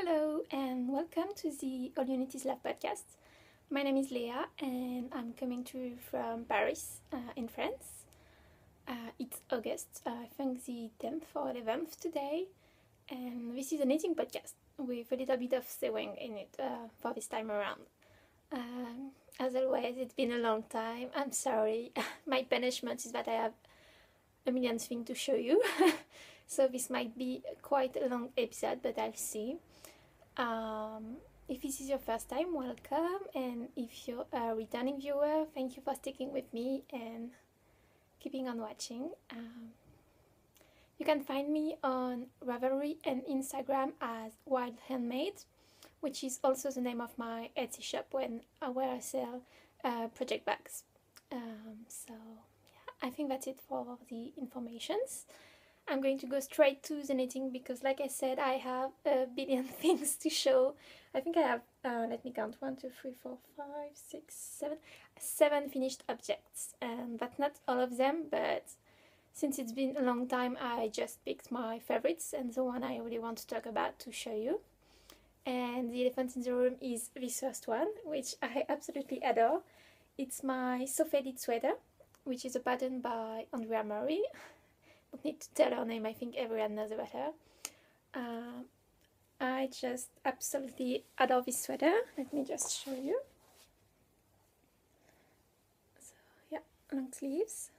Hello and welcome to the All You Need Is Love podcast. My name is Leah and I'm coming to you from Paris in France. It's August, I think the 10th or 11th today, and this is a knitting podcast with a little bit of sewing in it for this time around. As always, it's been a long time. I'm sorry. My punishment is that I have a million things to show you. So this might be quite a long episode, but I'll see. If this is your first time, welcome, and if you're a returning viewer, thank you for sticking with me and keeping on watching. You can find me on Ravelry and Instagram as Wild Handmade, which is also the name of my Etsy shop where I sell project bags. I think that's it for the informations. I'm going to go straight to the knitting because, like I said, I have a billion things to show. I think I have, let me count, 1, 2, 3, 4, 5, 6, 7 finished objects. And that's not all of them, but since it's been a long time, I just picked my favorites and the one I really want to talk about to show you. And the elephant in the room is this first one, which I absolutely adore. It's my So Faded sweater, which is a pattern by Andrea Murray. Don't need to tell her name, I think everyone knows about her. I just absolutely adore this sweater. Let me just show you. So yeah, long sleeves.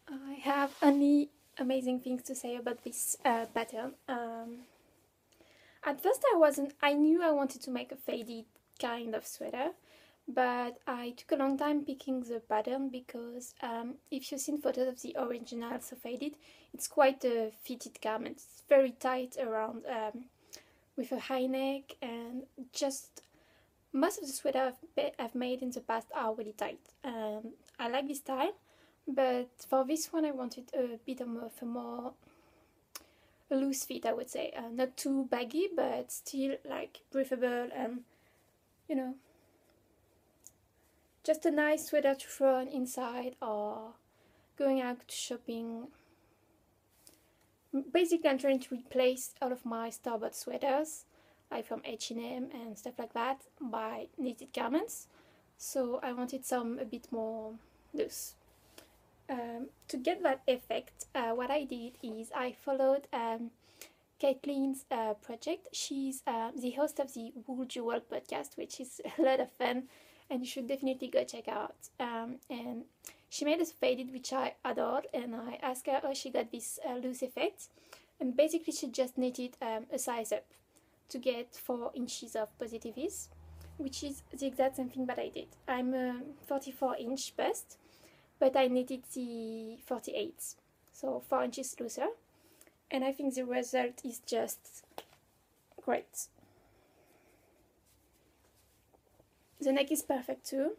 I have only amazing things to say about this pattern. At first I knew I wanted to make a faded kind of sweater, but I took a long time picking the pattern because if you've seen photos of the original So Faded, it's quite a fitted garment. It's very tight around with a high neck, and just most of the sweaters I've made in the past are really tight. I like this style, but for this one I wanted a bit of a more loose fit, I would say. Not too baggy, but still like breathable and, you know, just a nice sweater to throw on inside or going out shopping. Basically, I'm trying to replace all of my store-bought sweaters, like from H&M and stuff like that, by knitted garments. So I wanted some a bit more loose. To get that effect, what I did is I followed Caitlin's project. She's the host of the Wool Jewel podcast, which is a lot of fun, and you should definitely go check out. And she made a faded, which I adored, and I asked her how she got this loose effect. And basically she just knitted a size up to get 4 inches of positive ease, which is the exact same thing that I did. I'm a 44-inch bust, but I knitted the 48, so 4 inches looser. And I think the result is just great. The neck is perfect too,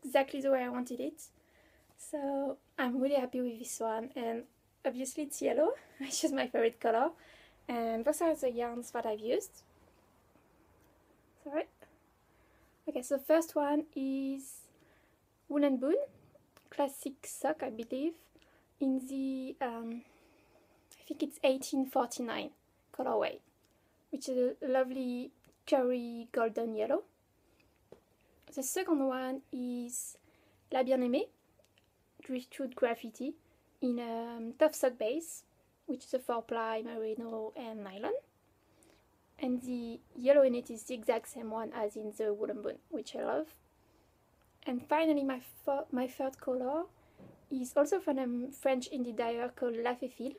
exactly the way I wanted it. So I'm really happy with this one, and obviously it's yellow, which is my favorite color. And those are the yarns that I've used. Sorry. Okay, so the first one is Wool and Boon, classic sock, I believe, in the, I think it's 1849 colorway, which is a lovely curry golden yellow. The second one is La Bien-Aimée, Driftwood Graffiti, in a tough sock base, which is a 4-ply merino and nylon. And the yellow in it is the exact same one as in the Wool and Boon, which I love. And finally, my third color is also from a French indie dyer called La Féfile,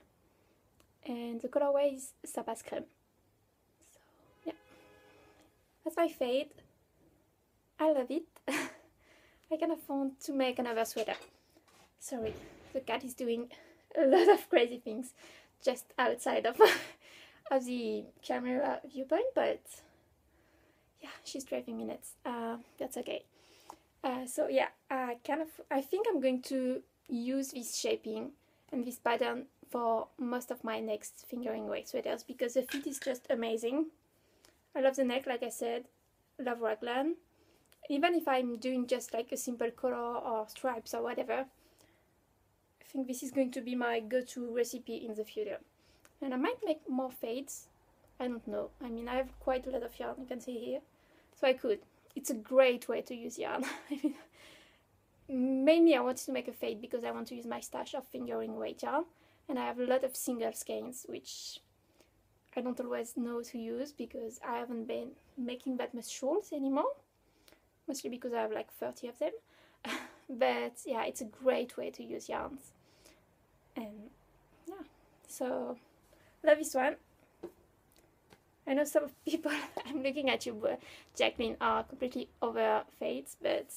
and the colorway is Sapas Crème. So yeah, that's my fade. I love it. I can afford to make another sweater. Sorry, the cat is doing a lot of crazy things just outside of the camera viewpoint, but yeah, she's driving me nuts. That's okay. So yeah, I think I'm going to use this shaping and this pattern for most of my next fingering weight sweaters because the fit is just amazing. I love the neck, like I said. Love raglan. Even if I'm doing just like a simple color or stripes or whatever, I think this is going to be my go-to recipe in the future. And I might make more fades. I don't know. I mean, I have quite a lot of yarn, you can see here. So I could. It's a great way to use yarn. I mean, mainly I wanted to make a fade because I want to use my stash of fingering weight yarn. And I have a lot of single skeins, which I don't always know to use because I haven't been making that much shawls anymore. Mostly because I have like 30 of them. But yeah, it's a great way to use yarns. And yeah, so love this one. I know some people, I'm looking at you, Jacqueline, are completely over fades, but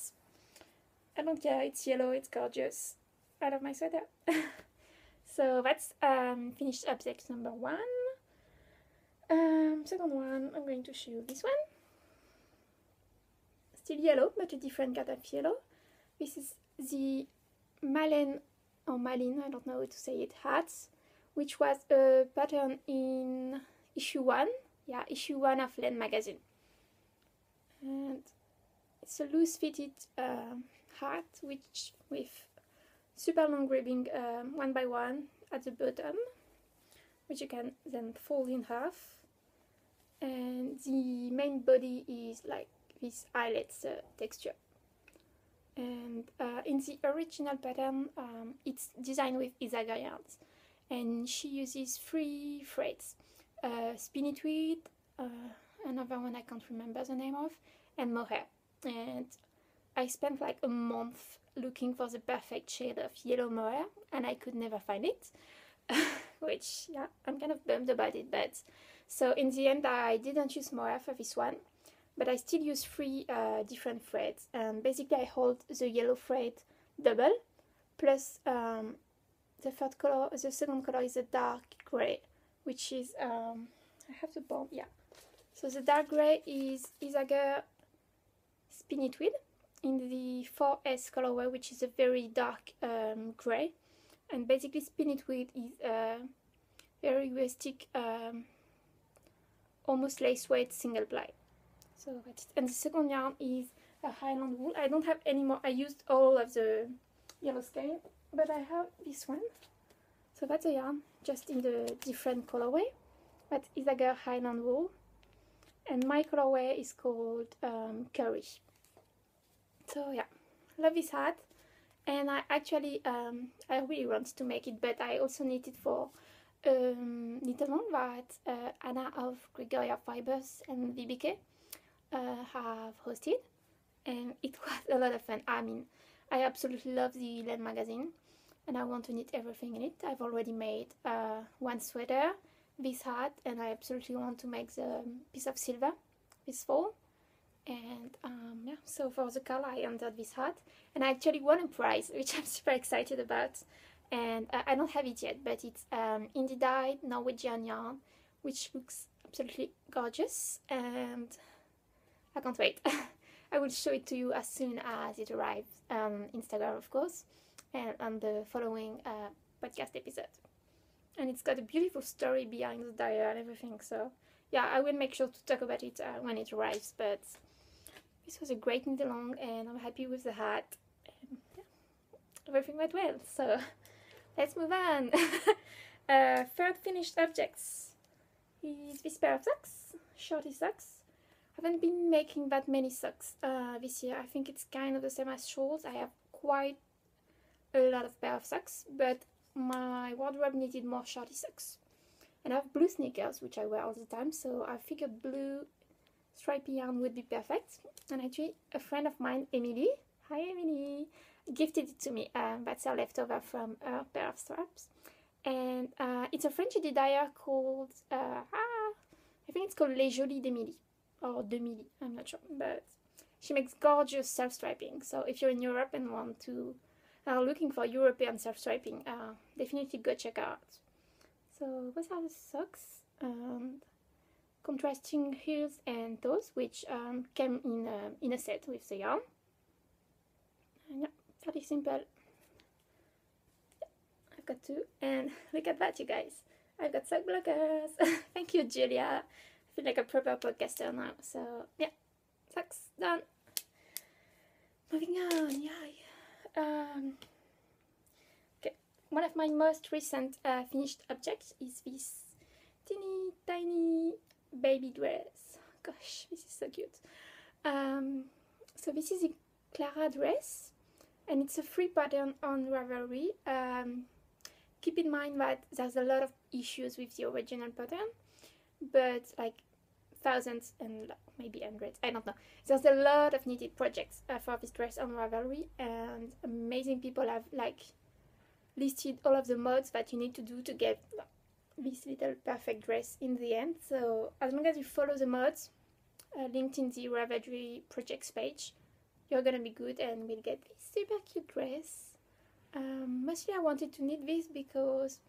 I don't care. It's yellow, it's gorgeous. I love my sweater. So that's finished object number 1. Second one, I'm going to show you this one. Still yellow, but a different kind of yellow. This is the Malin, or Malin, I don't know how to say it, hats, which was a pattern in issue 1. Yeah, issue 1 of Len magazine. And it's a loose-fitted hat, which with super long ribbing 1 by 1 at the bottom, which you can then fold in half. And the main body is like this eyelets texture. And in the original pattern, it's designed with Isager yarns, and she uses 3 threads: spinny tweed, another one I can't remember the name of, and mohair. And I spent like a month looking for the perfect shade of yellow mohair, and I could never find it. Which, yeah, I'm kind of bummed about it. But so in the end, I didn't use mohair for this one, but I still use 3 different threads. And basically, I hold the yellow thread double, plus the third color. The second color is a dark gray, which is I have the bomb. Yeah. So the dark gray is Isager spinny tweed in the 4S colorway, which is a very dark gray. And basically, spinny tweed is a very rustic, almost lace weight single ply. So that's it. And the second yarn is a Highland wool. I don't have any more. I used all of the yellow skein, but I have this one. So that's a yarn, just in the different colorway. That's Isager Highland wool, and my colorway is called Curry. So yeah, love this hat. And I actually, I really want to make it, but I also need it for knit-along that Anna of Gregoria Fibers and BBK have hosted, and it was a lot of fun. I mean, I absolutely love the Len magazine, and I want to knit everything in it. I've already made one sweater, this hat, and I absolutely want to make the piece of silver this fall. And yeah, so for the color I entered this hat, and I actually won a prize, which I'm super excited about. And I don't have it yet, but it's indie dyed Norwegian yarn, which looks absolutely gorgeous, and I can't wait. I will show it to you as soon as it arrives on Instagram, of course, and on the following podcast episode. And it's got a beautiful story behind the dye and everything, so yeah, I will make sure to talk about it when it arrives. But this was a great knit along, and I'm happy with the hat, and yeah, everything went well. So let's move on. Third finished objects is this pair of socks, shorty socks. I haven't been making that many socks this year. I think it's kind of the same as shawls. I have quite a lot of pair of socks, but my wardrobe needed more shorty socks. And I have blue sneakers, which I wear all the time, so I figured blue stripy yarn would be perfect. And actually, a friend of mine, Emily, hi Emily, gifted it to me. That's her leftover from her pair of straps. And it's a French dyer called, I think it's called Les Jolies d'Emily, or d'Emily, I'm not sure. But she makes gorgeous self-striping. So if you're in Europe and want to, looking for European self-striping, definitely go check her out. So those are the socks, and contrasting heels and toes, which came in a set with the yarn. And yeah, fairly simple. I've got two, and look at that, you guys. I've got sock blockers. Thank you, Julia. I feel like a proper podcaster now. So yeah, socks done. Moving on, yeah. Okay, one of my most recent finished objects is this teeny tiny baby dress. Gosh, this is so cute. So this is a Clara dress, and it's a free pattern on Ravelry. Keep in mind that there's a lot of issues with the original pattern, but like thousands and maybe hundreds, I don't know. There's a lot of knitted projects for this dress on Ravelry, and amazing people have like listed all of the mods that you need to do to get this little perfect dress in the end. So as long as you follow the mods linked in the Ravelry projects page, you're gonna be good and we'll get this super cute dress. Mostly I wanted to knit this because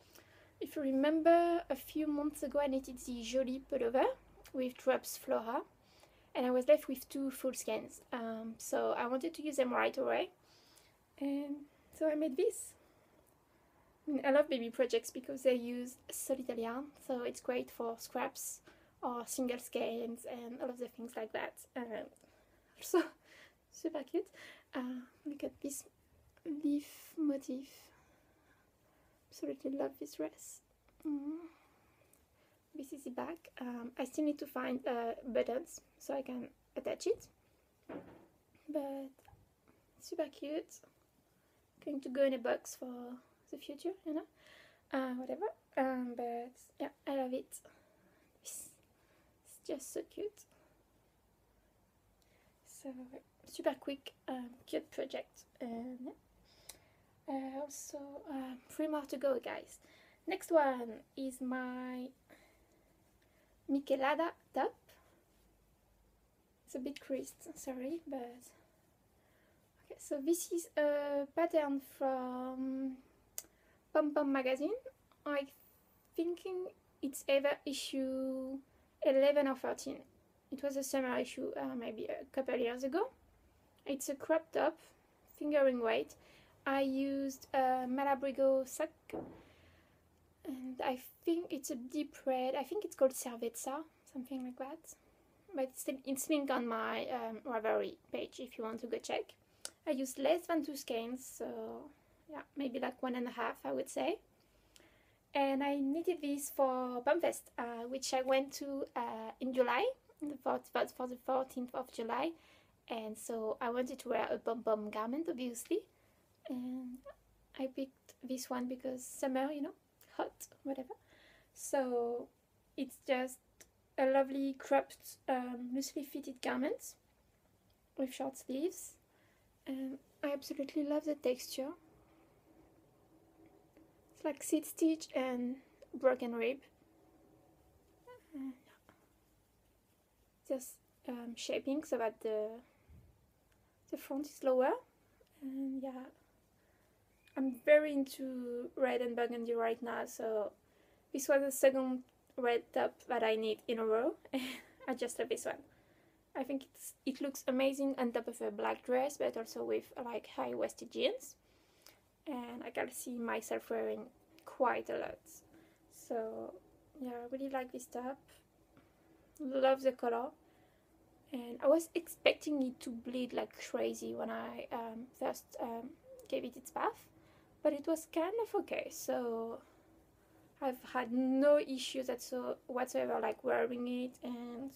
if you remember, a few months ago I knitted the Jolie pullover with Drops Flora, and I was left with 2 full skeins. So I wanted to use them right away, and so I made this. I mean, I love baby projects because they use so little yarn, so it's great for scraps or single skeins and all of the things like that. Also super cute. Look at this leaf motif. Absolutely love this dress. This is the back. I still need to find buttons so I can attach it, but super cute. Going to go in a box for the future, you know, whatever. But yeah, I love it. It's just so cute. So super quick, cute project. And also 3 more to go, guys. Next one is my Michelada top. It's a bit creased, sorry, but okay. So this is a pattern from Pom Pom magazine. I'm thinking it's either issue 11 or 13. It was a summer issue, maybe a couple years ago. It's a crop top, fingering weight. I used a Malabrigo sock, and I think it's a deep red. I think it's called Cerveza, something like that. But it's linked on my Ravelry page if you want to go check. I used less than 2 skeins, so yeah, maybe like 1.5, I would say. And I knitted this for PomFest, which I went to in July, for the 14th of July. And so I wanted to wear a pom-pom garment, obviously. And I picked this one because summer, you know, hot, whatever. So it's just a lovely cropped, loosely fitted garment with short sleeves. And I absolutely love the texture. It's like seed stitch and broken rib. Just shaping so that the front is lower. And yeah, I'm very into red and burgundy right now, so this was the second red top that I knit in a row. I just love this one. I think it looks amazing on top of a black dress, but also with like high-waisted jeans, and I can see myself wearing quite a lot. So yeah, I really like this top. Love the color, and I was expecting it to bleed like crazy when I first gave it its bath, but it was kind of okay. So I've had no issues whatsoever like wearing it, and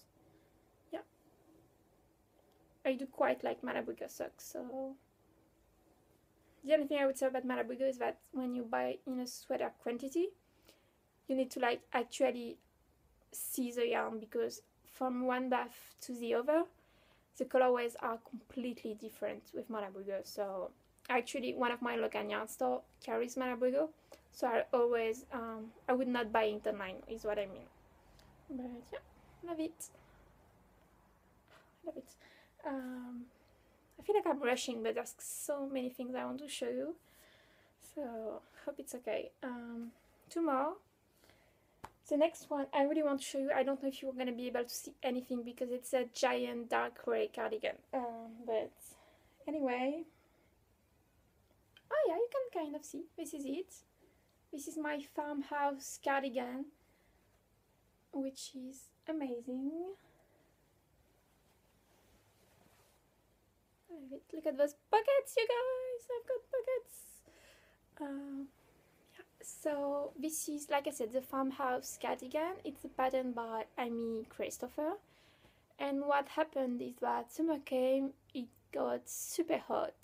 yeah, I do quite like Malabrigo socks. So the only thing I would say about Malabrigo is that when you buy in a sweater quantity, you need to like actually see the yarn, because from one bath to the other, the colorways are completely different with Malabrigo. So actually one of my local yarn store carries Malabrigo, so I always I would not buy it online, is what I mean. But yeah, love it. Love it. I feel like I'm rushing, but there's so many things I want to show you, so hope it's okay. 2 more. The next one I really want to show you. I don't know if you're going to be able to see anything because it's a giant dark gray cardigan. But anyway. Oh yeah, you can kind of see. This is it. This is my farmhouse cardigan, which is amazing. Look at those pockets, you guys. I've got pockets. Yeah, So this is, like I said, the Farmhouse cardigan. It's a pattern by Amy Christopher. And what happened is that summer came, it got super hot.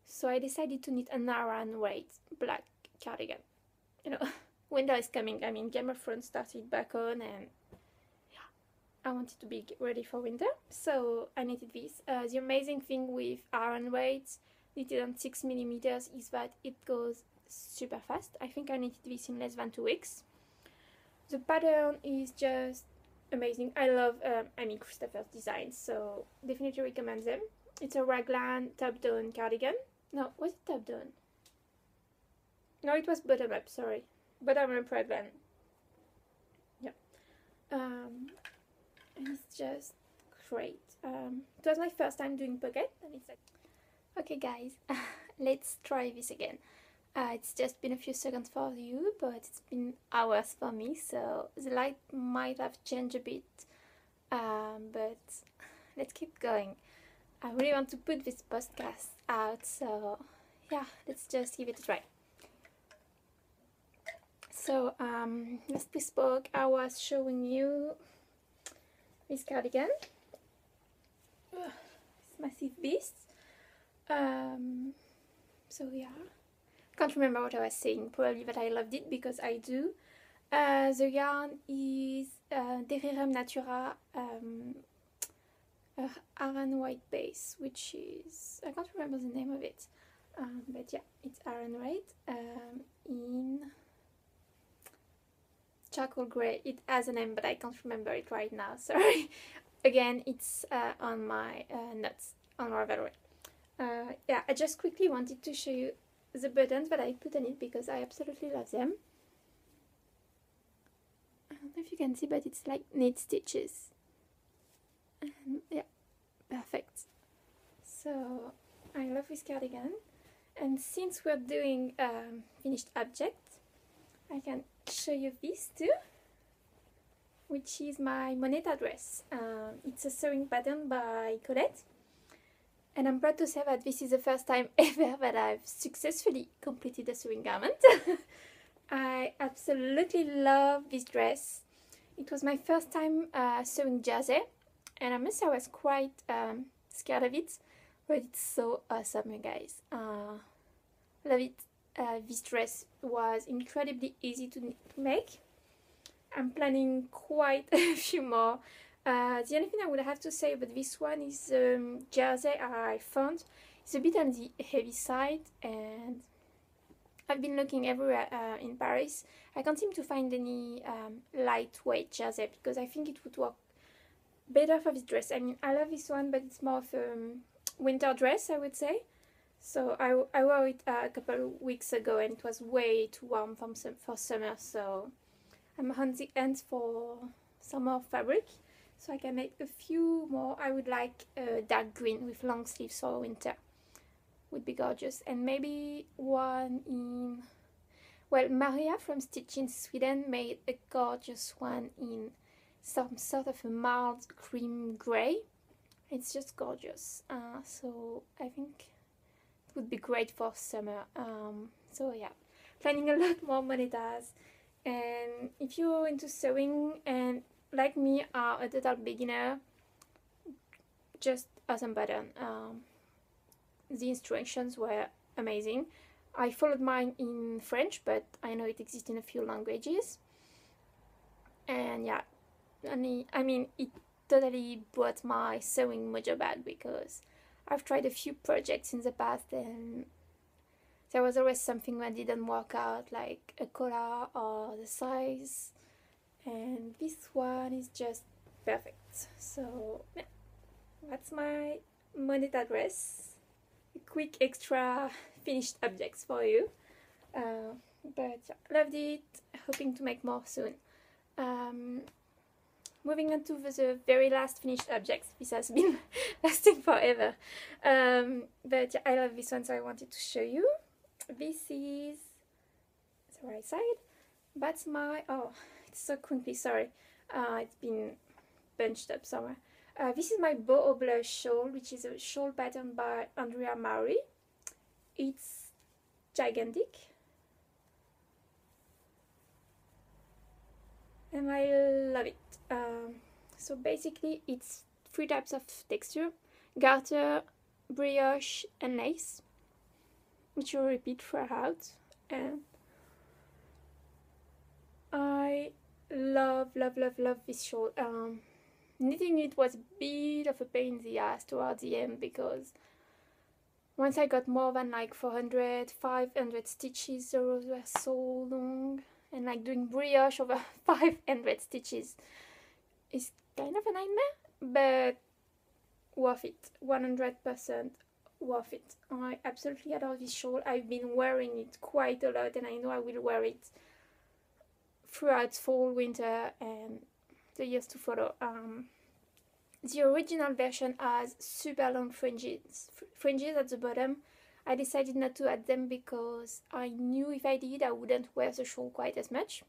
So I decided to knit an Aran weight black cardigan. You know, winter is coming. I mean, Game of Thrones started back on, and yeah, I wanted to be ready for winter. So I knitted this. The amazing thing with Aran weights knitted on 6mm is that it goes super fast. I think I knitted this in less than 2 weeks. The pattern is just amazing. I love Amy Christopher's designs, so definitely recommend them. It's a raglan top-down cardigan. No, was it top-down? No, it was bottom-up, sorry. Bottom-up raglan. Yeah. And it's just great. It was my first time doing pocket, and it's like... Okay guys, let's try this again. It's just been a few seconds for you, but it's been hours for me, so the light might have changed a bit, but let's keep going. I really want to put this podcast out, so yeah, let's just give it a try. So last we spoke, I was showing you this cardigan, this massive beast. So yeah, can't remember what I was saying. Probably that I loved it, because I do. The yarn is Derrirem Natura Aran white base, which is, I can't remember the name of it, but yeah, it's Aran white in charcoal grey. It has a name, but I can't remember it right now, sorry. Again, it's on my notes on Ravelry. Yeah, I just quickly wanted to show you the buttons that I put on it, because I absolutely love them. I don't know if you can see, but it's like knit stitches. And yeah, perfect. So I love this cardigan, and since we're doing finished object, I can show you this too, which is my Moneta dress. It's a sewing pattern by Colette. And I'm proud to say that this is the first time ever that I've successfully completed a sewing garment. I absolutely love this dress. It was my first time sewing jersey, and I must say I was quite scared of it, but it's so awesome, you guys. Love it. This dress was incredibly easy to make. I'm planning quite a few more. The only thing I would have to say about this one is jersey I found is a bit on the heavy side, and I've been looking everywhere in Paris. I can't seem to find any lightweight jersey, because I think it would work better for this dress. I mean, I love this one, but it's more of a winter dress, I would say. So I wore it a couple of weeks ago, and it was way too warm for summer, so I'm on the end for some more fabric. So I can make a few more. I would like dark green with long sleeves for winter. Would be gorgeous. And maybe one in... Well, Maria from Stitch in Sweden made a gorgeous one in some sort of a mild cream grey. It's just gorgeous. So I think it would be great for summer. So yeah, planning a lot more monetas. And if you're into sewing and like me are a total beginner, just awesome pattern. The instructions were amazing. I followed mine in French, but I know it exists in a few languages. And yeah, I mean, it totally brought my sewing mojo back, because I've tried a few projects in the past and there was always something that didn't work out, like a collar or the size. And this one is just perfect. So yeah, that's my Moneta dress. A quick extra finished objects for you. But yeah, loved it. Hoping to make more soon. Moving on to the very last finished objects. This has been lasting forever. But yeah, I love this one, so I wanted to show you. This is the right side. That's my... Oh, it's so crinkly, sorry. It's been bunched up somewhere. This is my Beau au Bleu shawl, which is a shawl pattern by Andrea Maury. It's gigantic. and I love it. So basically it's three types of texture: garter, brioche, and lace, which you repeat throughout. And I love this shawl. Knitting it was a bit of a pain in the ass towards the end, because once I got more than like 400, 500 stitches, the rows were so long, and like doing brioche over 500 stitches is kind of a nightmare, but worth it. 100% worth it. I absolutely adore this shawl. I've been wearing it quite a lot, and I know I will wear it throughout fall, winter, and the years to follow. The original version has super long fringes at the bottom. I decided not to add them because I knew if I did I wouldn't wear the shawl quite as much.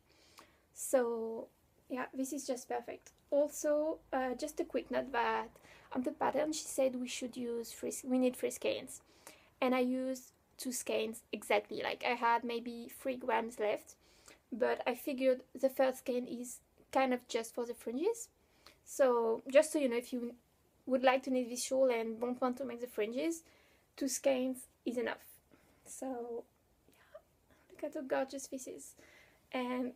So yeah, this is just perfect. Also, just a quick note that on the pattern she said we need 3 skeins, and I used 2 skeins exactly. Like I had maybe 3 grams left, but I figured the first skein is kind of just for the fringes. So just so you know, if you would like to knit this shawl and don't want to make the fringes, 2 skeins is enough. So yeah, look at how gorgeous this is. And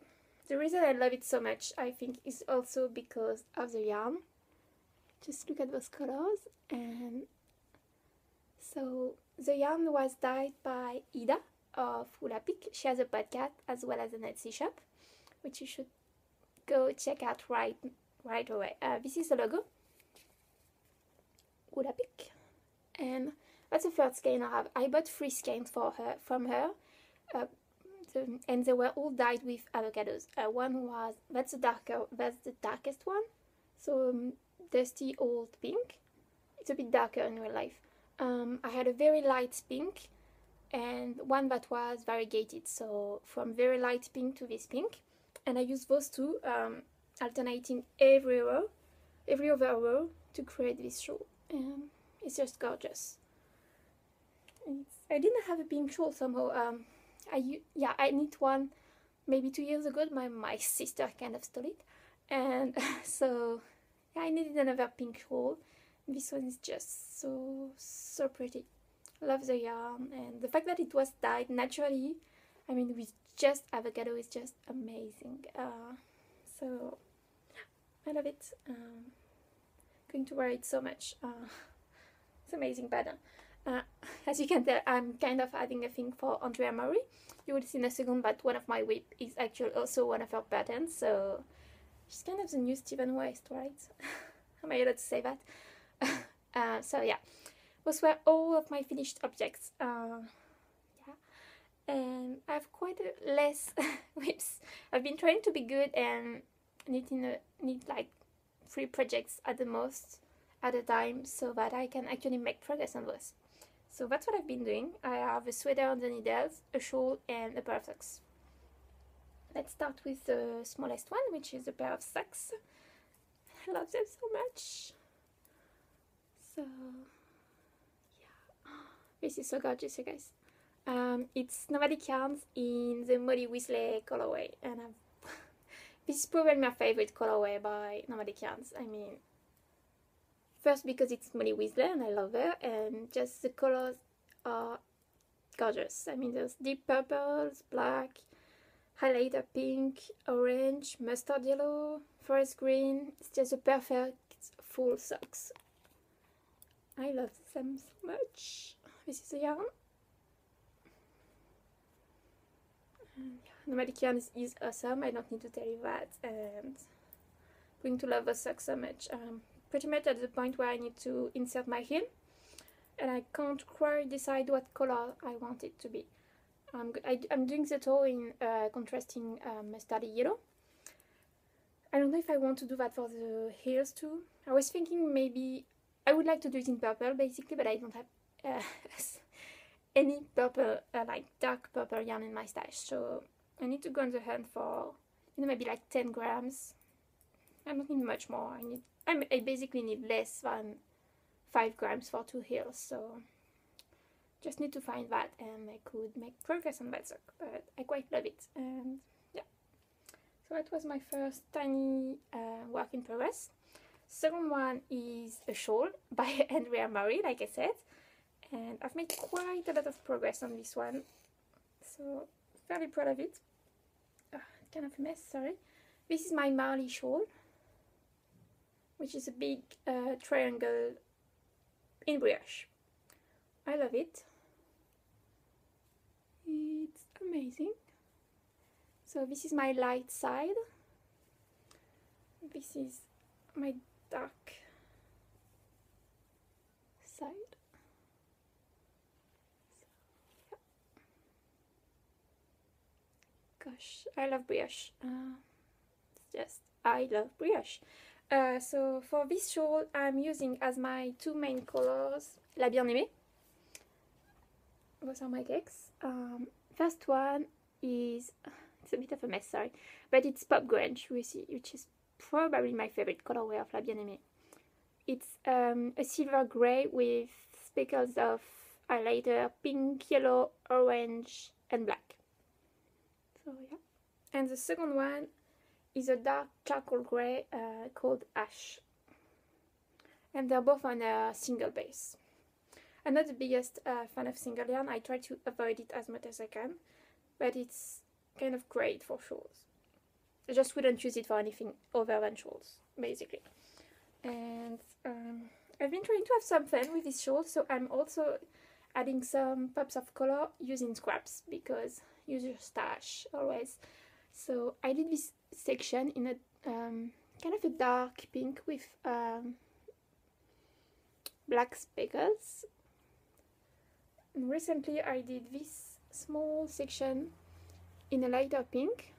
the reason I love it so much, I think, is also because of the yarn. Just look at those colors. And so the yarn was dyed by Ida of Hula Peak. She has a podcast as well as an Etsy shop, which you should go check out right away. This is the logo, Hula Peak, and that's the first skein I have. I bought 3 skeins from her, and they were all dyed with avocados. That's the darkest one, so dusty old pink. It's a bit darker in real life. I had a very light pink and one that was variegated, so from very light pink to this pink, and I used those two, alternating every other row to create this shawl. And it's just gorgeous. I didn't have a pink shawl somehow. I knit one maybe 2 years ago. My sister kind of stole it, and so yeah, I knitted another pink shawl. This one is just so pretty. Love the yarn, and the fact that it was dyed naturally, I mean with just avocado, is just amazing. So I love it. Going to wear it so much. It's amazing pattern. As you can tell, I'm kind of adding a thing for Andrea Maury. You will see in a second that one of my whip is actually also one of her patterns, so she's kind of the new Stephen West, right? Am I allowed to say that? So yeah, those were all of my finished objects. Yeah, and I have quite less whips. I've been trying to be good and knit like 3 projects at the most at a time, so that I can actually make progress on those. So that's what I've been doing. I have a sweater on the needles, a shawl, and a pair of socks. Let's start with the smallest one, which is a pair of socks. I love them so much. So yeah, this is so gorgeous, you guys. It's Nomadic Yarns in the Molly Weasley colorway, and this is probably my favorite colorway by Nomadic Yarns. I mean, first because it's Molly Weasley and I love her, and just the colors are gorgeous. I mean, there's deep purples, black, highlighter pink, orange, mustard yellow, forest green. It's just a perfect full socks. I love them so much. This is the yarn. Nomadic Yarns is awesome. I don't need to tell you that. And I'm going to love the socks so much. Pretty much at the point where I need to insert my heel, and I can't quite decide what color I want it to be. I'm doing the toe in contrasting mustardy yellow. I don't know if I want to do that for the heels too. I was thinking maybe I would like to do it in purple basically, but I don't have any purple, like dark purple yarn in my stash, so I need to go on the hunt for, maybe like 10 grams. I don't need much more. I basically need less than 5 grams for 2 heels, so just need to find that and I could make progress on that sock, but I quite love it. And yeah, So that was my first tiny work in progress. Second one is a shawl by Andrea Murray, like I said, and I've made quite a lot of progress on this one, so fairly proud of it. Kind of a mess, sorry. This is my Marley shawl, which is a big triangle in brioche. I love it. It's amazing. So this is my light side. This is my dark side. So, yeah. Gosh, I love brioche. I love brioche. So for this shawl, I'm using as my two main colors La Bien-Aimée. Those are my cakes. First one is, it's a bit of a mess, sorry, but it's Pop Grunge, which is probably my favorite colorway of La Bien-Aimée. It's a silver grey with speckles of highlighter, pink, yellow, orange, and black. So yeah. And the second one is a dark charcoal grey called Ash. And they're both on a single base. I'm not the biggest fan of single yarn. I try to avoid it as much as I can, but it's kind of great for shawls. I just wouldn't use it for anything other than shawls, basically. And I've been trying to have some fun with this shawl, so I'm also adding some pops of color using scraps, because use your stash always. So I did this section in a kind of a dark pink with black speckles. And recently I did this small section in a lighter pink,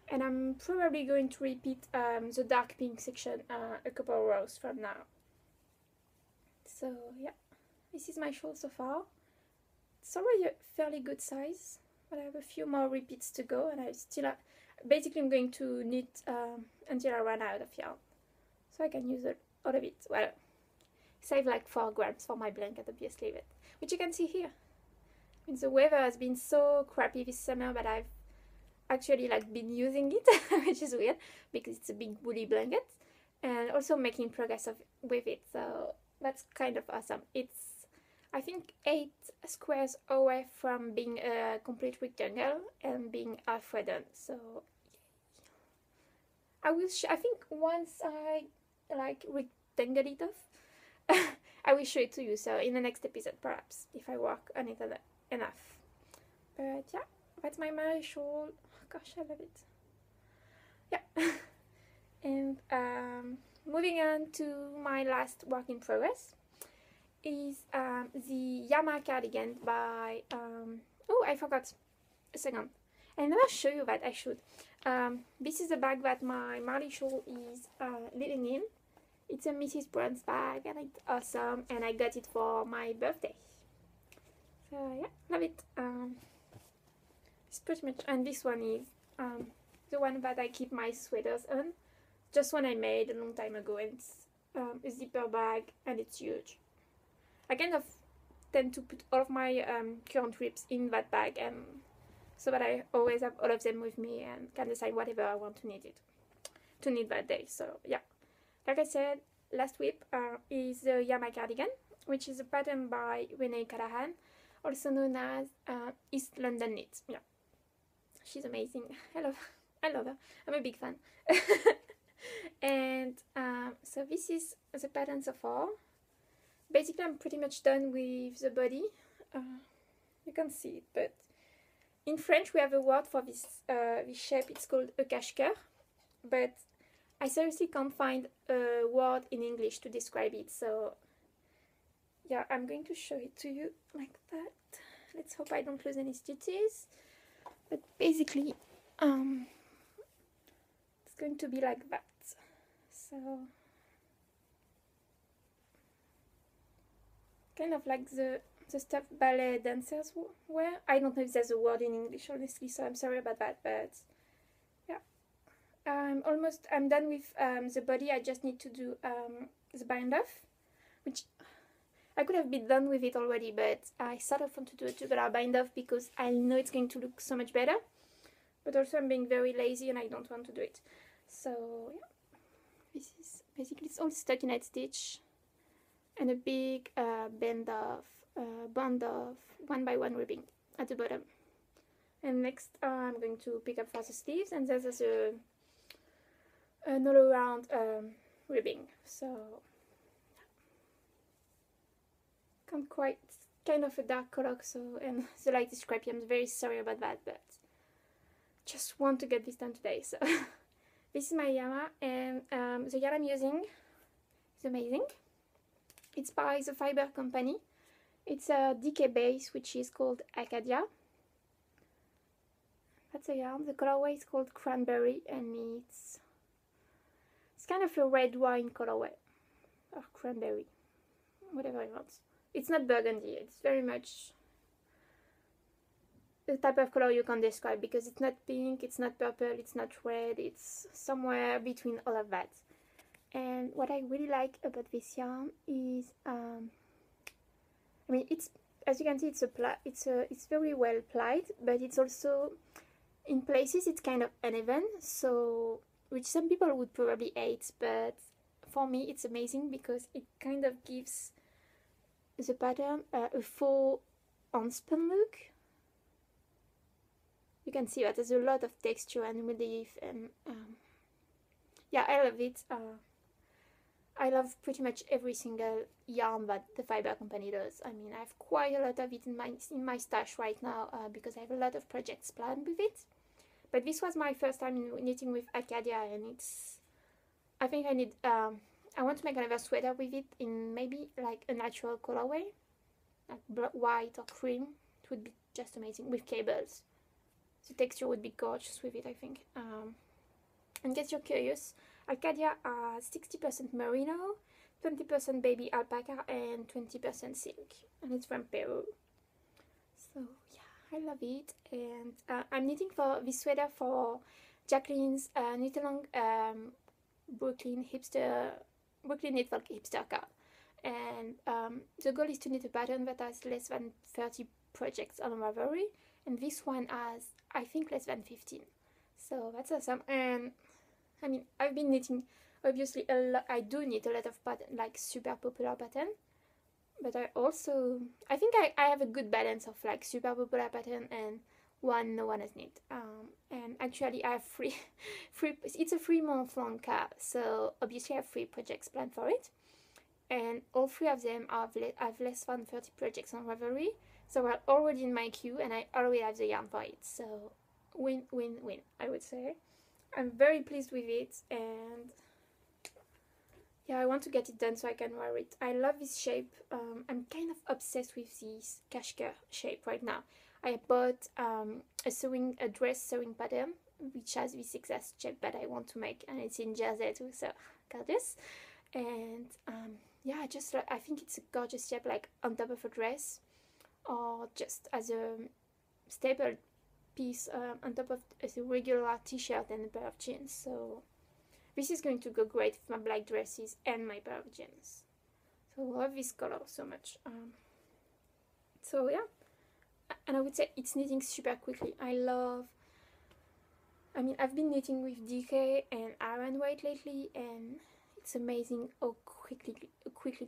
and I'm probably going to repeat the dark pink section a couple of rows from now. So yeah, this is my shawl so far. It's already a fairly good size, but I have a few more repeats to go, and I still basically I'm going to knit until I run out of yarn, so I can use all of it. Well, save like 4 grams for my blanket, obviously, but which you can see here. I mean, the weather has been so crappy this summer, but I've actually like been using it, which is weird because it's a big woolly blanket, and also making progress with it. So that's kind of awesome. It's, I think, 8 squares away from being a complete rectangle and being halfway done. So I think once I like rectangle it off, I will show it to you. So in the next episode, perhaps, if I work on it enough. But yeah, that's my Marley shawl. Oh, gosh, I love it. Yeah. And moving on to my last work in progress is the Yama cardigan by oh, I forgot a second. I never show you that. I should. This is the bag that my Marley shawl is living in. It's a Mrs. Brown's bag, and it's awesome, and I got it for my birthday. So yeah, love it. It's pretty much, and this one is the one that I keep my sweaters on. Just one I made a long time ago, and it's a zipper bag, and it's huge. I kind of tend to put all of my current trips in that bag, and so that I always have all of them with me and can decide whatever I want to need that day. So yeah, like I said, last whip is the Yama cardigan, which is a pattern by Renee Callahan, also known as East London Knit. Yeah, she's amazing. I love her. I'm a big fan. And so this is the pattern so far. Basically, I'm pretty much done with the body. You can see it, but in French we have a word for this shape. It's called a cache-cœur, but I seriously can't find a word in English to describe it. So yeah, I'm going to show it to you like that. Let's hope I don't lose any stitches. But basically, it's going to be like that. So kind of like the stuff ballet dancers wear. I don't know if there's a word in English, honestly, so I'm sorry about that, but yeah. I'm done with the body. I just need to do the bind off, which I could have been done with it already, but I sort of want to do a tubular bind off because I know it's going to look so much better. but also I'm being very lazy and I don't want to do it. So yeah, this is basically, it's all stuck in a stitch and a big band of 1x1 ribbing at the bottom. And next I'm going to pick up for the sleeves, and there's an all around ribbing. So can't quite, kind of a dark color, so, and the light is scrappy. I'm very sorry about that, but just want to get this done today. So this is my yarn, and the yarn I'm using is amazing. It's by the Fiber Company. It's a DK base, which is called Acadia. That's a yarn. The colorway is called Cranberry, and it's kind of a red wine colorway, or cranberry, whatever you want. It's not burgundy. It's very much the type of color you can describe, because it's not pink, it's not purple, it's not red. It's somewhere between all of that. And what I really like about this yarn is, I mean, it's, as you can see, it's very well plied, but it's also, in places, it's kind of uneven, so, which some people would probably hate, but for me it's amazing because it kind of gives the pattern a faux unspun look. You can see that there's a lot of texture and relief, and yeah, I love it. I love pretty much every single yarn that the Fiber Company does. I mean, I have quite a lot of it in my stash right now, because I have a lot of projects planned with it. But this was my first time knitting with Acadia, and it's, I think I need, I want to make another sweater with it in maybe like a natural colorway, like white or cream. It would be just amazing with cables. The texture would be gorgeous with it, I think. In case you're curious, Acadia are 60% merino, 20% baby alpaca, and 20% silk, and it's from Peru. So yeah, I love it. And I'm knitting for this sweater for Jacqueline's Knit Along Brooklyn Knitfolk Hipster card. And the goal is to knit a pattern that has less than 30 projects on Ravelry, and this one has, I think, less than 15. So that's awesome. And I mean, I've been knitting, obviously, a lot. I do knit a lot of pattern, like super popular pattern, but I think I have a good balance of like super popular pattern and one no one has knit. And actually I have three, it's a 3-month long card, so obviously I have 3 projects planned for it, and all 3 of them have less than 30 projects on Ravelry, so we're already in my queue, and I already have the yarn for it. So win, I would say. I'm very pleased with it, and yeah, I want to get it done so I can wear it. I love this shape. I'm kind of obsessed with this cashmere shape right now. I bought a dress sewing pattern which has this exact shape that I want to make, and it's in jersey too, so gorgeous. And yeah, I think it's a gorgeous shape, like on top of a dress, or just as a staple piece on top of a regular t-shirt and a pair of jeans. So this is going to go great with my black dresses and my pair of jeans. So I love this color so much. So yeah, and I would say it's knitting super quickly. I've been knitting with DK and Aran White lately, and it's amazing how quickly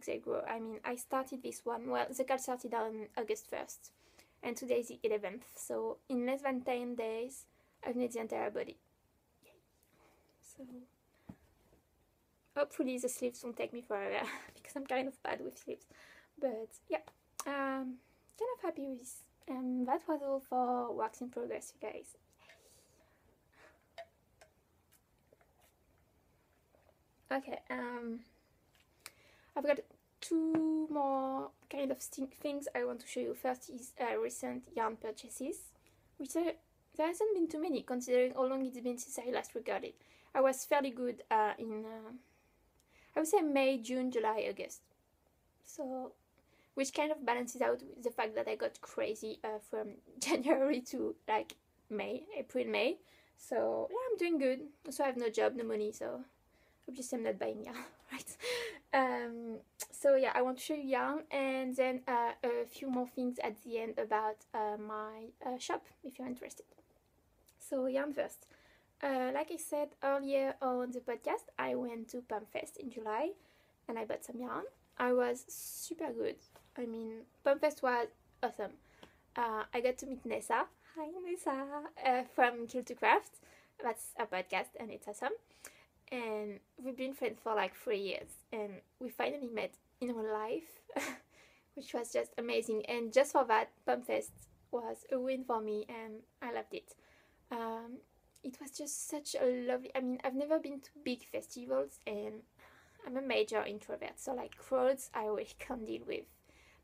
they grow. I mean, I started this one, well, the card started on August 1st, and today is the 11th, so in less than 10 days, I've knit the entire body. Yay. So hopefully the sleeves won't take me forever, because I'm kind of bad with sleeves. But yeah, kind of happy with this. And that was all for Works in Progress, you guys. Okay, I've got 2 more kind of things I want to show you. First is recent yarn purchases, which there hasn't been too many considering how long it's been since I last recorded. I was fairly good in, I would say May, June, July, August. So, which kind of balances out with the fact that I got crazy from January to like April, May. So yeah, I'm doing good. Also I have no job, no money, so obviously I'm not buying yarn, right? So yeah, I want to show you yarn, and then a few more things at the end about my shop, if you're interested. So yarn first. Like I said earlier on the podcast, I went to PUMFest in July and I bought some yarn. I was super good. I mean, PUMFest was awesome. I got to meet Nessa. Hi Nessa, from Kill to Craft. That's a podcast and it's awesome. And we've been friends for like 3 years and we finally met in real life, which was just amazing. And just for that, PUMFest was a win for me and I loved it. It was just such a lovely, I mean, I've never been to big festivals and I'm a major introvert, so like crowds I really can't deal with.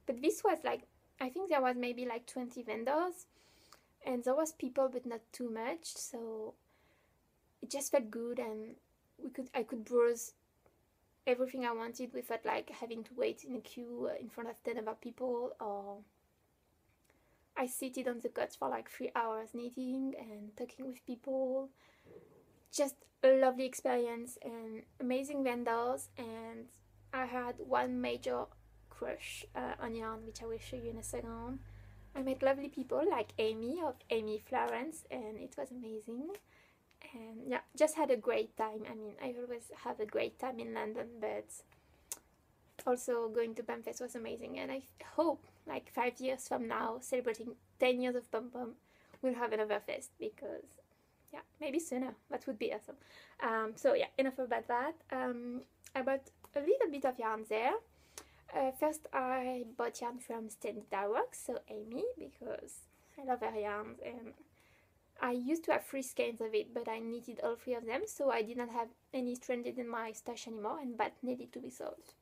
But this was like, I think there was maybe like 20 vendors and there was people but not too much, so it just felt good and I could browse everything I wanted without like having to wait in a queue in front of 10 other people, or I seated on the couch for like 3 hours knitting and talking with people. Just a lovely experience and amazing vendors, and I had one major crush on yarn, which I will show you in a second. I met lovely people like Amy of Amy Florence and it was amazing. And yeah, just had a great time. I mean, I always have a great time in London, but also going to PUMFest was amazing. And I hope like 5 years from now, celebrating 10 years of Pom Pom, we'll have another fest, because yeah, maybe sooner. That would be awesome. So yeah, enough about that. I bought a little bit of yarn there. First I bought yarn from Standard Dyeworks, so Amy, because I love her yarns and I used to have 3 skeins of it, but I knitted all 3 of them, so I did not have any stranded in my stash anymore, and that needed to be sold.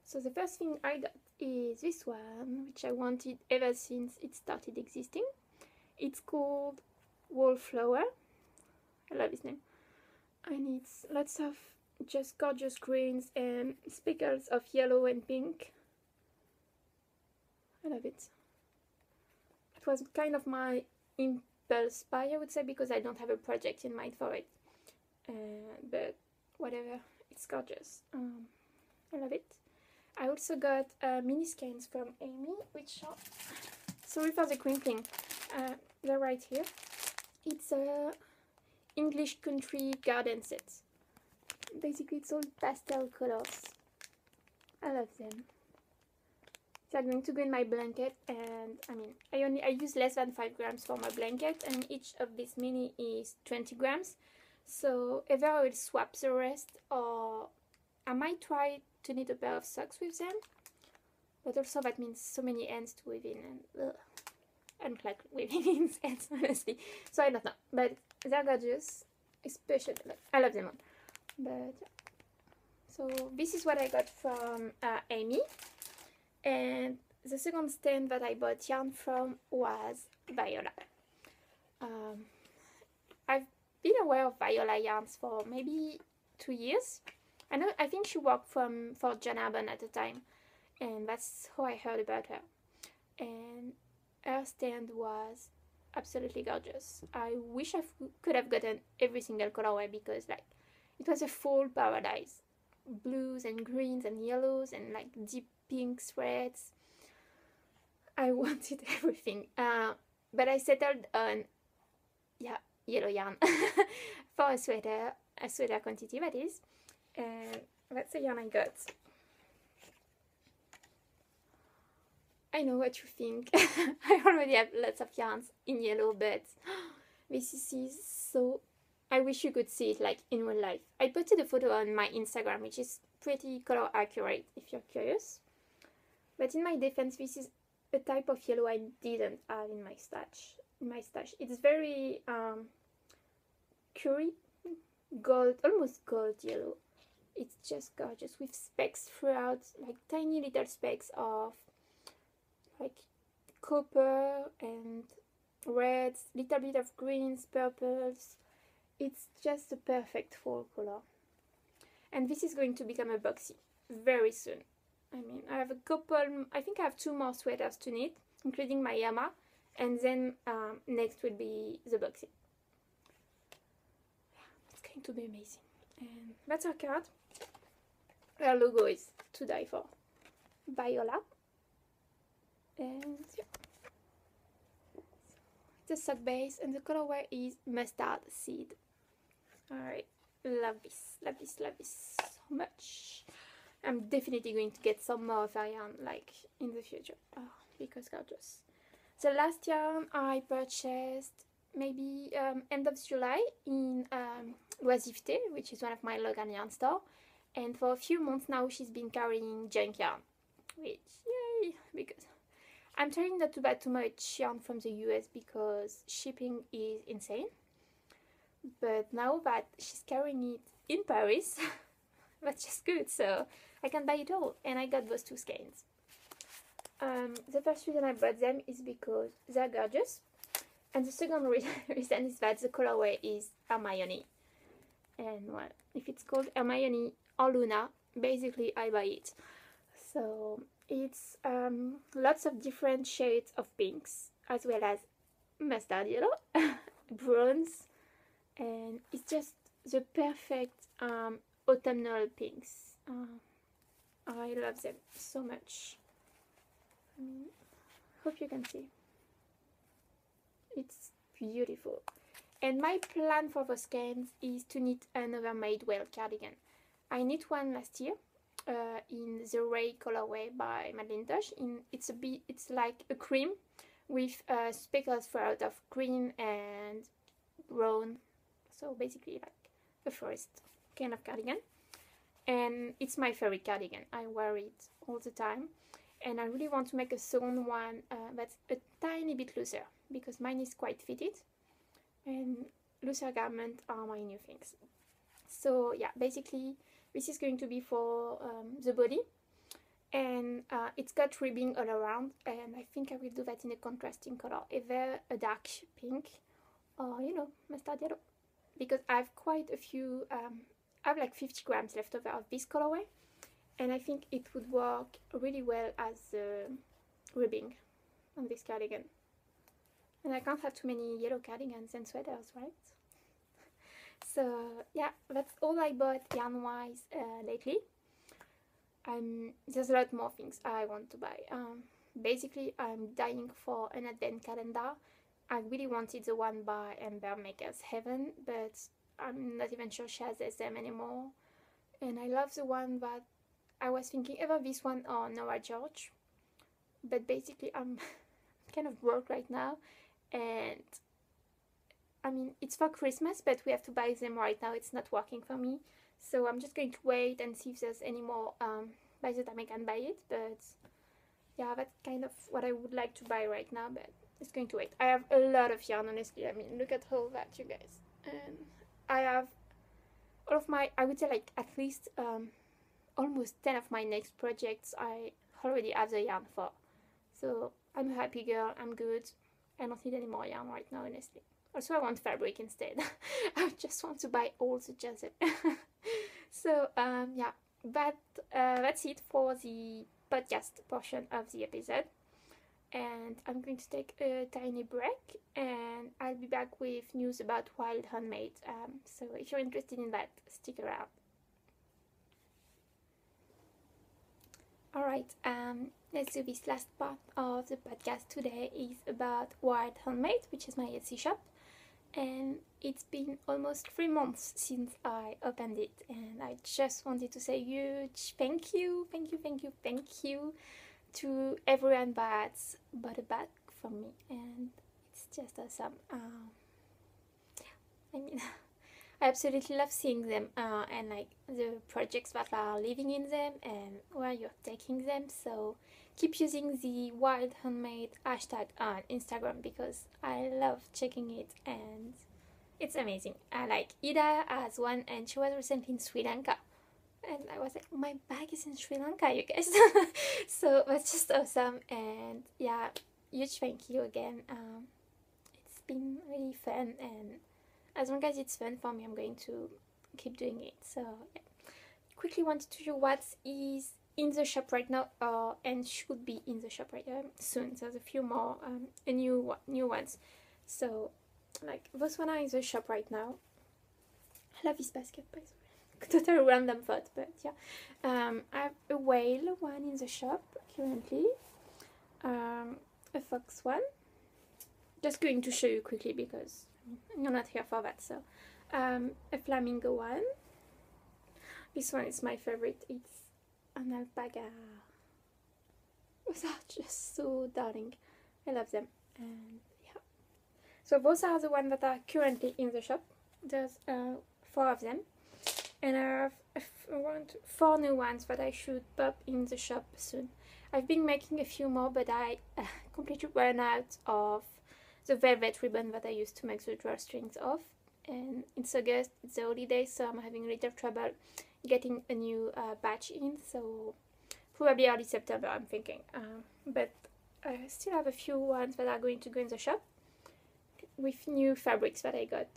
So the first thing I got is this one, which I wanted ever since it started existing. It's called Wallflower. I love this name. And it's lots of just gorgeous greens and speckles of yellow and pink. I love it. It was kind of my impulse buy, I would say, because I don't have a project in mind for it. But whatever, it's gorgeous. I love it. I also got mini skeins from Amy, which are, sorry for the crinkling, they're right here. It's a English country garden set. Basically it's all pastel colors. I love them. So I'm going to go in my blanket, and I mean I use less than 5 grams for my blanket, and each of these mini is 20 grams. So either I will swap the rest, or I might try to knit a pair of socks with them, but also that means so many ends to weave in, and I don't like weaving in ends, honestly. So I don't know, but they're gorgeous, especially I love them all. But yeah. So this is what I got from Amy, and the second stand that I bought yarn from was Viola. I've been aware of Viola yarns for maybe 2 years. I think she worked for John Arbon at the time, and that's how I heard about her. And her stand was absolutely gorgeous. I wish I could have gotten every single colorway, because like it was a full paradise. Blues and greens and yellows and like deep pink threads. I wanted everything. But I settled on yellow yarn for a sweater quantity, that is. And that's the yarn I got. I know what you think. I already have lots of yarns in yellow, but this is so... I wish you could see it like in real life. I posted a photo on my Instagram, which is pretty color accurate if you're curious. But in my defense, this is a type of yellow I didn't have in my stash. It's very curry gold, almost gold yellow. It's just gorgeous with specks throughout, like tiny little specks of like copper and reds, little bit of greens, purples. It's just a perfect fall color. And this is going to become a boxy very soon. I mean, I have a couple, I think I have 2 more sweaters to knit, including my Yama, and then next will be the boxy. It's going to be amazing. And that's her card. Her logo is to die for. Viola. And yeah. the sock base, and the colorway is Mustard Seed. Alright, love this, love this, love this so much. I'm definitely going to get some more of her yarn like in the future. Oh, because gorgeous. The last yarn I purchased maybe end of July in Loisiveté, which is one of my local yarn store. And for a few months now she's been carrying junk yarn, which, yay, because I'm trying not to buy too much yarn from the US because shipping is insane. But now that she's carrying it in Paris, that's just good, so I can buy it all. And I got those two skeins. The first reason I bought them is because they're gorgeous. And the second reason is that the colorway is Hermione. And well, if it's called Hermione or Luna, basically I buy it. So it's lots of different shades of pinks, as well as mustard yellow, bronze, and it's just the perfect autumnal pinks. I love them so much. Hope you can see. It's beautiful. And my plan for the skeins is to knit another Madewell cardigan. I knit one last year in the Ray colorway by Madeline Tosh. It's like a cream with speckles throughout of green and brown. So basically like a forest kind of cardigan. And it's my favorite cardigan. I wear it all the time. And I really want to make a second one that's a tiny bit looser, because mine is quite fitted. And looser garments are my new things. So yeah, basically this is going to be for the body. And it's got ribbing all around. And I think I will do that in a contrasting color. Either a dark pink or, you know, mustard yellow. Because I have quite a few, I have like 50 grams left over of this colorway. And I think it would work really well as ribbing on this cardigan. And I can't have too many yellow cardigans and sweaters, right? So yeah, that's all I bought yarn-wise lately. There's a lot more things I want to buy. Basically, I'm dying for an advent calendar. I really wanted the one by Amber Makers Heaven, but I'm not even sure she has them anymore. And I love the one that I was thinking either this one or Nora George. But basically, I'm kind of broke right now. And I mean, it's for Christmas, but we have to buy them right now. It's not working for me. So I'm just going to wait and see if there's any more by the time I can buy it. But yeah, that's kind of what I would like to buy right now, but it's going to wait. I have a lot of yarn, honestly. I mean, look at all that, you guys. And I have all of my, I would say like at least almost 10 of my next projects I already have the yarn for. So I'm a happy girl, I'm good. I don't need any more yarn right now, honestly. Also, I want fabric instead. I just want to buy all the jersey. So yeah, that's it for the podcast portion of the episode. And I'm going to take a tiny break, and I'll be back with news about Wild Handmade. So if you're interested in that, stick around. Alright, let's do this last part of the podcast today is about Wild Handmade, which is my Etsy shop. And it's been almost 3 months since I opened it, and I just wanted to say huge thank you to everyone that's bought a bag from me, and it's just awesome. I mean, I absolutely love seeing them and like the projects that are living in them and where you're taking them. So keep using the Wild Handmade hashtag on Instagram because I love checking it and it's amazing. I like Ida has one, and she was recently in Sri Lanka. And I was like, my bag is in Sri Lanka, you guys. So that's just awesome. And yeah, huge thank you again. It's been really fun, and as long as it's fun for me, I'm going to keep doing it. So yeah, quickly wanted to show what is in the shop right now, and should be in the shop right soon. There's a few more new ones. So like those one are in the shop right now. I love this basket, by the way. Total random thought, but yeah. I have a whale one in the shop currently, a fox one, just going to show you quickly because you're not here for that. So a flamingo one. This one is my favorite. It's an alpaca. Those are just so darling. I love them. And yeah, so those are the ones that are currently in the shop. There's 4 of them, and I have around 4 new ones that I should pop in the shop soon. I've been making a few more, but I completely ran out of the velvet ribbon that I used to make the drawstrings of, and it's August, it's the holidays, so I'm having a little trouble getting a new batch in, so probably early September I'm thinking, but I still have a few ones that are going to go in the shop with new fabrics that I got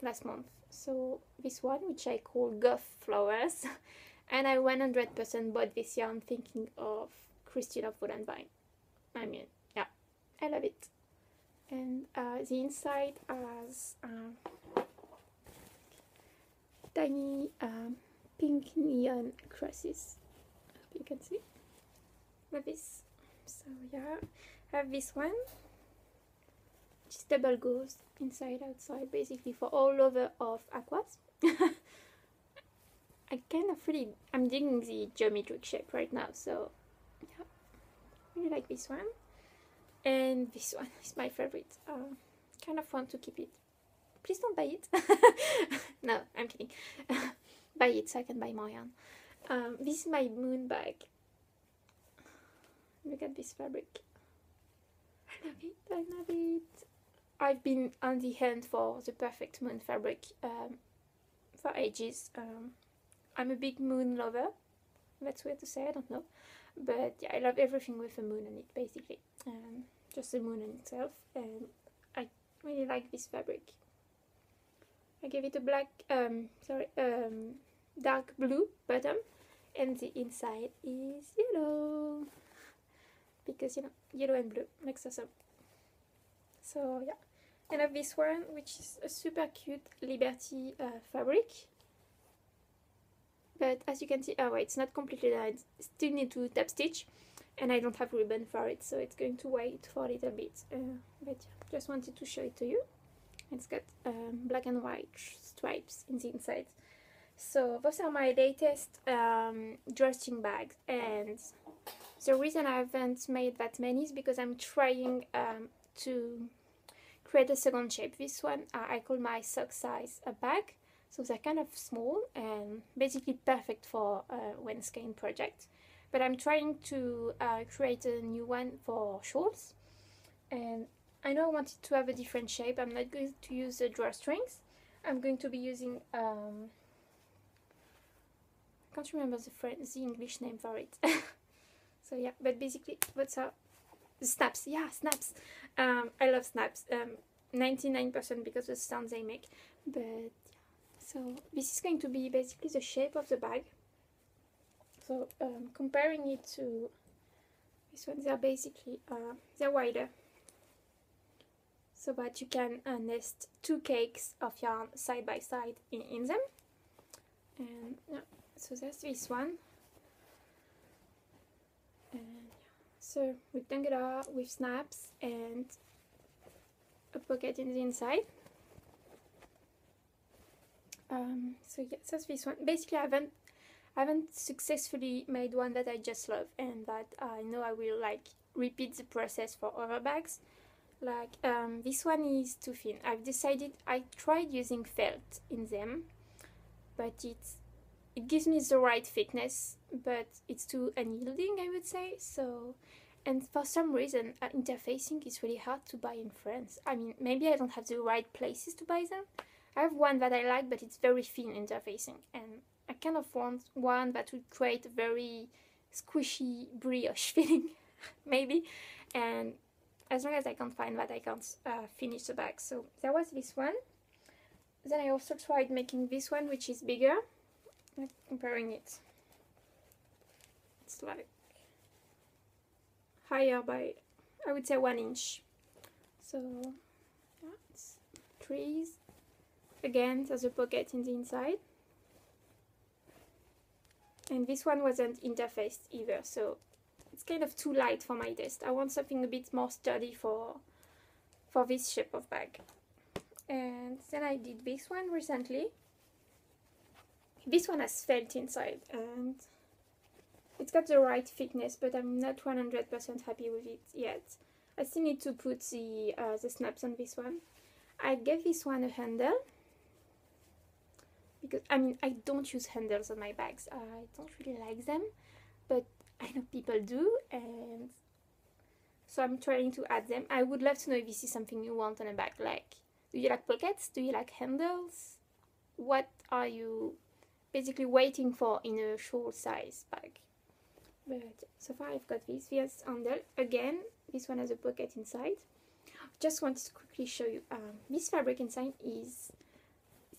last month. So this one, which I call Goth Flowers, and I 100% bought this yarn thinking of Christine of Wool and Vine. I mean, yeah, I love it. And the inside has tiny pink neon crosses. You can see like this. So yeah, I have this one, which is double gauze inside outside, basically for all over of aquas. I kind of I'm digging the geometric shape right now, so yeah, really like this one. And this one is my favorite. Kind of want to keep it. Please don't buy it. No, I'm kidding. Buy it so I can buy more yarn. This is my moon bag. Look at this fabric. I love it. I love it. I've been on the hunt for the perfect moon fabric for ages. I'm a big moon lover. That's weird to say, I don't know. But yeah, I love everything with a moon on it, basically. Just the moon in itself. And I really like this fabric. I gave it a black, dark blue bottom. And the inside is yellow. Because, you know, yellow and blue makes us up. So yeah. And I have this one, which is a super cute Liberty fabric. But as you can see, oh wait, it's not completely done. Still need to tap stitch, and I don't have ribbon for it, so it's going to wait for a little bit. But yeah, just wanted to show it to you. It's got black and white stripes in the inside. So those are my latest drawstring bags, and the reason I haven't made that many is because I'm trying to create a second shape. This one I call my sock size a bag. So they're kind of small and basically perfect for one skein project. But I'm trying to create a new one for shawls. And I know I wanted to have a different shape. I'm not going to use the drawstrings. I'm going to be using, I can't remember the English name for it. So yeah, but basically, what's up? The snaps, yeah, snaps. I love snaps. 99% because of the sounds they make. But so this is going to be basically the shape of the bag. So comparing it to this one, they're basically they're wider, so that you can nest 2 cakes of yarn side by side in them. And yeah, so that's this one. And yeah, so rectangular with snaps and a pocket in the inside. So yeah, that's this one. Basically, I haven't successfully made one that I just love and that I know I will like repeat the process for other bags. Like this one is too thin. I've decided, I tried using felt in them, but it gives me the right thickness, but it's too unyielding, I would say. So, and for some reason interfacing is really hard to buy in France. I mean, maybe I don't have the right places to buy them. I have one that I like, but it's very thin interfacing, and I kind of want one that would create a very squishy brioche feeling, maybe. And as long as I can't find that, I can't finish the bag. So there was this one. Then I also tried making this one, which is bigger. Like comparing it, it's like higher by, I would say, 1 inch. So yeah, it's trees. Again, there's a pocket in the inside. And this one wasn't interfaced either, so it's kind of too light for my taste. I want something a bit more sturdy for for this shape of bag. And then I did this one recently. This one has felt inside and it's got the right thickness, but I'm not 100% happy with it yet. I still need to put the snaps on this one. I gave this one a handle because I don't use handles on my bags. I don't really like them, but I know people do, and so I'm trying to add them. I would love to know if this is something you want on a bag. Like, do you like pockets? Do you like handles? What are you basically waiting for in a short size bag? But so far I've got this handle. Again, this one has a pocket inside. Just wanted to quickly show you. This fabric inside is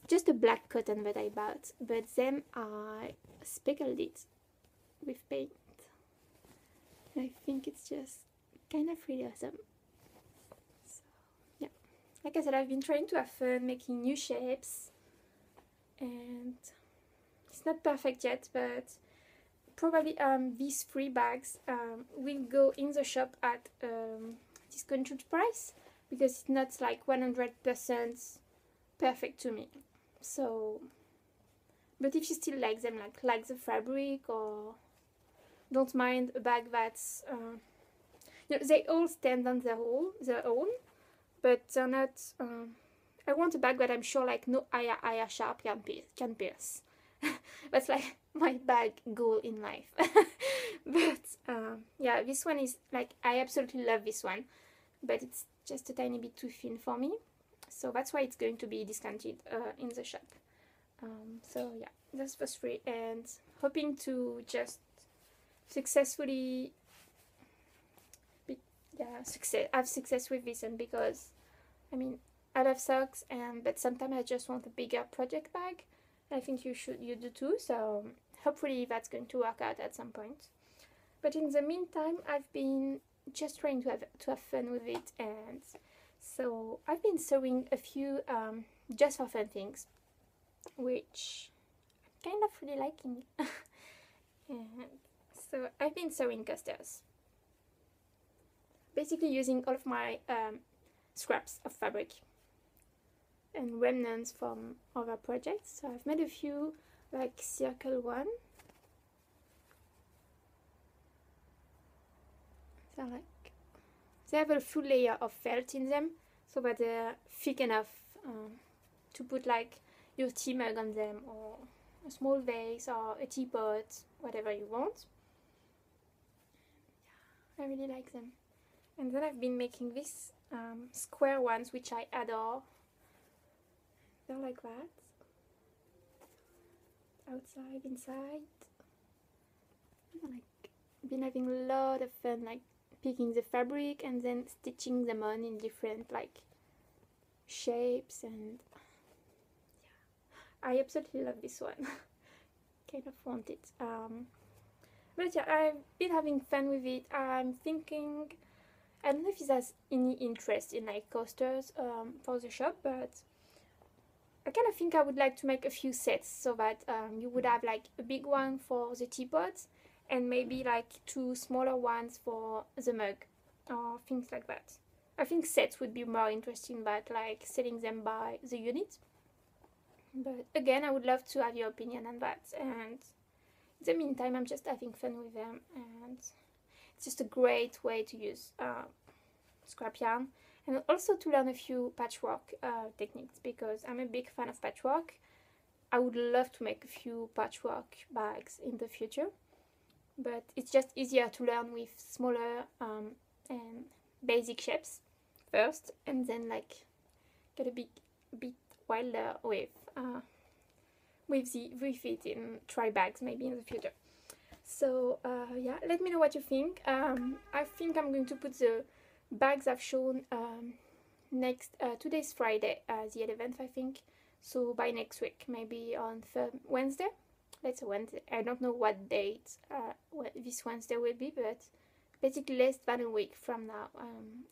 just a black cotton that I bought, but then I speckled it with paint. I think it's just kind of really awesome. So yeah, like I said, I've been trying to have fun making new shapes, and it's not perfect yet, but probably these 3 bags will go in the shop at discounted price, because it's not like 100% perfect to me. So, but if you still like them, like the fabric, or don't mind a bag that's they all stand on their own, but they're not I want a bag that I'm sure like no iron sharp can pierce. That's like my bag goal in life. But yeah, this one is like, I absolutely love this one, but it's just a tiny bit too thin for me, so that's why it's going to be discounted in the shop. So yeah, that's for free, and hoping to just successfully have success with this one, because I love socks, but sometimes I just want a bigger project bag. I think you do too, so hopefully that's going to work out at some point. But in the meantime, I've been just trying to have fun with it, and so I've been sewing a few just for fun things, which I'm kind of really liking. And so I've been sewing coasters, basically using all of my scraps of fabric and remnants from other projects. So I've made a few, like circle one. They have a full layer of felt in them, so that they're thick enough to put like your tea mug on them, or a small vase, or a teapot, whatever you want. Yeah, I really like them. And then I've been making these square ones, which I adore. They're like that. Outside, inside. I've been having a lot of fun, like picking the fabric and then stitching them on in different like shapes, and yeah, I absolutely love this one. Kind of want it. But yeah, I've been having fun with it. I'm thinking, I don't know if it has any interest in like coasters for the shop, but I kind of think I would like to make a few sets, so that you would have like a big one for the teapots, and maybe like 2 smaller ones for the mug, or things like that. I think sets would be more interesting than like selling them by the unit. But again, I would love to have your opinion on that, and in the meantime I'm just having fun with them, and it's just a great way to use scrap yarn, and also to learn a few patchwork techniques, because I'm a big fan of patchwork. I would love to make a few patchwork bags in the future, but it's just easier to learn with smaller and basic shapes first, and then like get a bit wilder with it in try bags maybe in the future. So yeah, let me know what you think. I think I'm going to put the bags I've shown today's Friday, the 11th I think, so by next week, maybe on Wednesday. Let's say Wednesday. I don't know what date this Wednesday will be, but basically less than a week from now.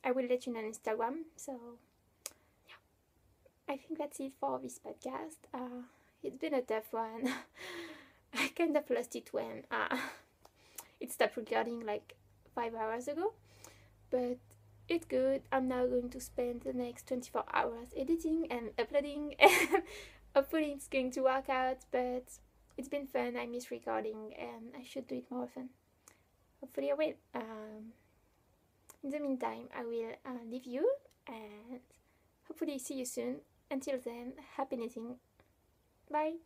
I will let you know on Instagram. So yeah, I think that's it for this podcast. It's been a tough one. I kind of lost it when it stopped recording like 5 hours ago, but it's good. I'm now going to spend the next 24 hours editing and uploading, and hopefully it's going to work out. But it's been fun. I miss recording, and I should do it more often. Hopefully I will. In the meantime, I will leave you and hopefully see you soon. Until then, happy knitting. Bye.